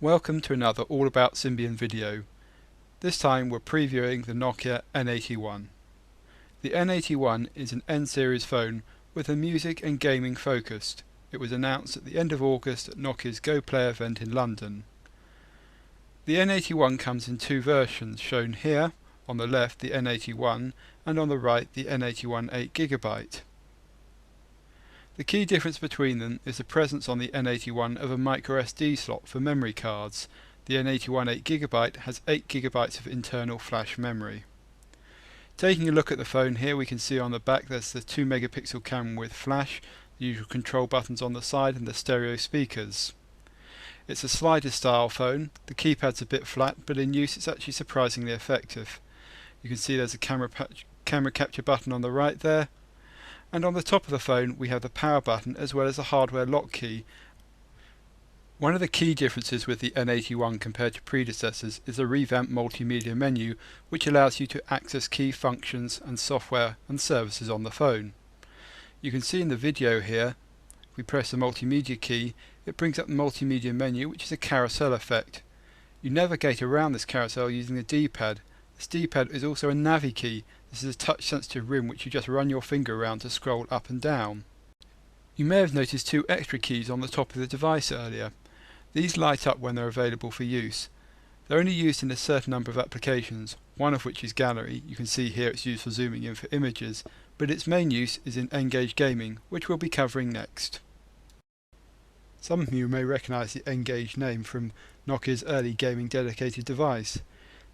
Welcome to another All About Symbian video. This time we're previewing the Nokia N81. The N81 is an N-series phone with a music and gaming focused. It was announced at the end of August at Nokia's Go Play event in London. The N81 comes in two versions, shown here, on the left the N81 and on the right the N81 8GB. The key difference between them is the presence on the N81 of a microSD slot for memory cards. The N81 8GB has 8GB of internal flash memory. Taking a look at the phone here, we can see on the back there's the 2 megapixel camera with flash, the usual control buttons on the side and the stereo speakers. It's a slider style phone. The keypad's a bit flat, but in use it's actually surprisingly effective. You can see there's a camera capture button on the right there. And on the top of the phone we have the power button as well as a hardware lock key. One of the key differences with the N81 compared to predecessors is the revamped multimedia menu, which allows you to access key functions and software and services on the phone. You can see in the video here, if we press the multimedia key, it brings up the multimedia menu, which is a carousel effect. You navigate around this carousel using the D-pad. This D-pad is also a navi key. This is a touch-sensitive rim which you just run your finger around to scroll up and down. You may have noticed two extra keys on the top of the device earlier. These light up when they're available for use. They're only used in a certain number of applications, one of which is gallery. You can see here it's used for zooming in for images, but its main use is in N-Gage gaming, which we'll be covering next. Some of you may recognise the N-Gage name from Nokia's early gaming dedicated device.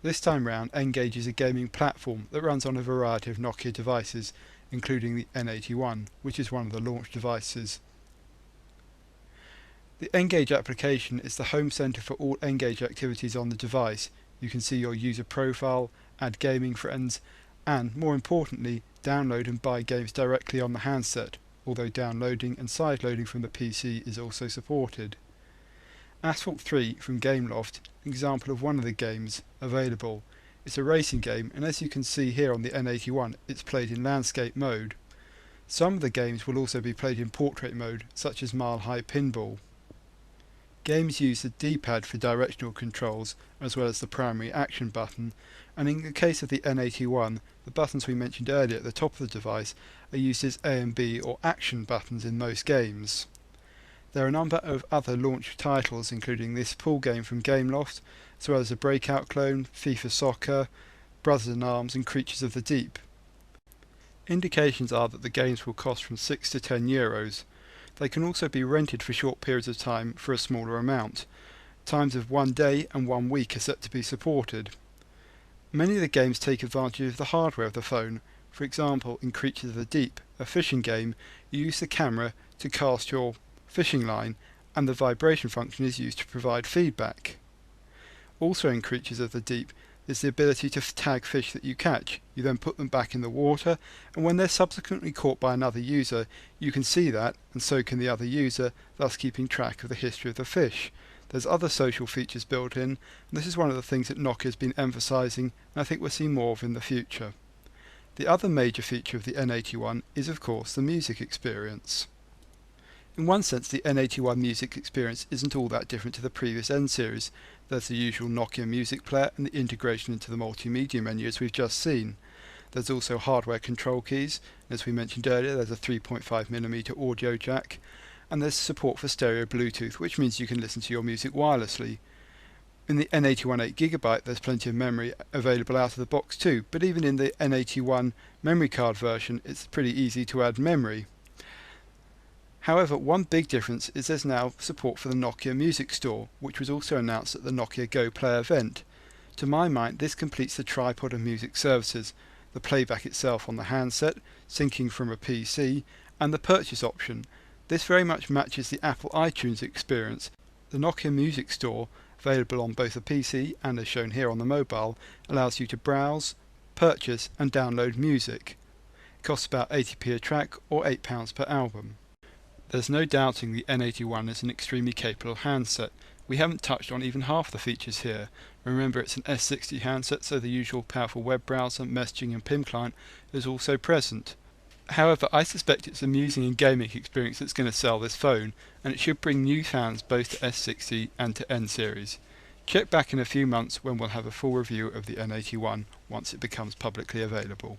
This time round, N-Gage is a gaming platform that runs on a variety of Nokia devices, including the N81, which is one of the launch devices. The N-Gage application is the home centre for all N-Gage activities on the device. You can see your user profile, add gaming friends, and, more importantly, download and buy games directly on the handset, although downloading and sideloading from the PC is also supported. Asphalt 3 from Gameloft, an example of one of the games available. It's a racing game, and as you can see here on the N81, it's played in landscape mode. Some of the games will also be played in portrait mode, such as Mile High Pinball. Games use the D-pad for directional controls, as well as the primary action button, and in the case of the N81, the buttons we mentioned earlier at the top of the device are used as A and B or action buttons in most games. There are a number of other launch titles, including this pool game from Gameloft, as well as a Breakout clone, FIFA Soccer, Brothers in Arms and Creatures of the Deep. Indications are that the games will cost from €6 to €10. They can also be rented for short periods of time for a smaller amount. Times of 1 day and 1 week are set to be supported. Many of the games take advantage of the hardware of the phone. For example, in Creatures of the Deep, a fishing game, you use the camera to cast your fishing line, and the vibration function is used to provide feedback. Also in Creatures of the Deep is the ability to tag fish that you catch. You then put them back in the water, and when they're subsequently caught by another user, you can see that, and so can the other user, thus keeping track of the history of the fish. There's other social features built in, and this is one of the things that Nokia has been emphasising, and I think we'll see more of in the future. The other major feature of the N81 is of course the music experience. In one sense, the N81 music experience isn't all that different to the previous N-series. There's the usual Nokia music player and the integration into the multimedia menu as we've just seen. There's also hardware control keys. As we mentioned earlier, there's a 3.5mm audio jack, and there's support for stereo Bluetooth, which means you can listen to your music wirelessly. In the N81 8GB there's plenty of memory available out of the box too, but even in the N81 memory card version it's pretty easy to add memory. However, one big difference is there's now support for the Nokia Music Store, which was also announced at the Nokia Go Play event. To my mind, this completes the tripod of music services, the playback itself on the handset, syncing from a PC, and the purchase option. This very much matches the Apple iTunes experience. The Nokia Music Store, available on both the PC and as shown here on the mobile, allows you to browse, purchase and download music. It costs about 80p a track or £8 per album. There's no doubting the N81 is an extremely capable handset. We haven't touched on even half the features here. Remember, it's an S60 handset, so the usual powerful web browser, messaging and PIM client is also present. However, I suspect it's the musing and gaming experience that's going to sell this phone, and it should bring new fans both to S60 and to N series. Check back in a few months when we'll have a full review of the N81 once it becomes publicly available.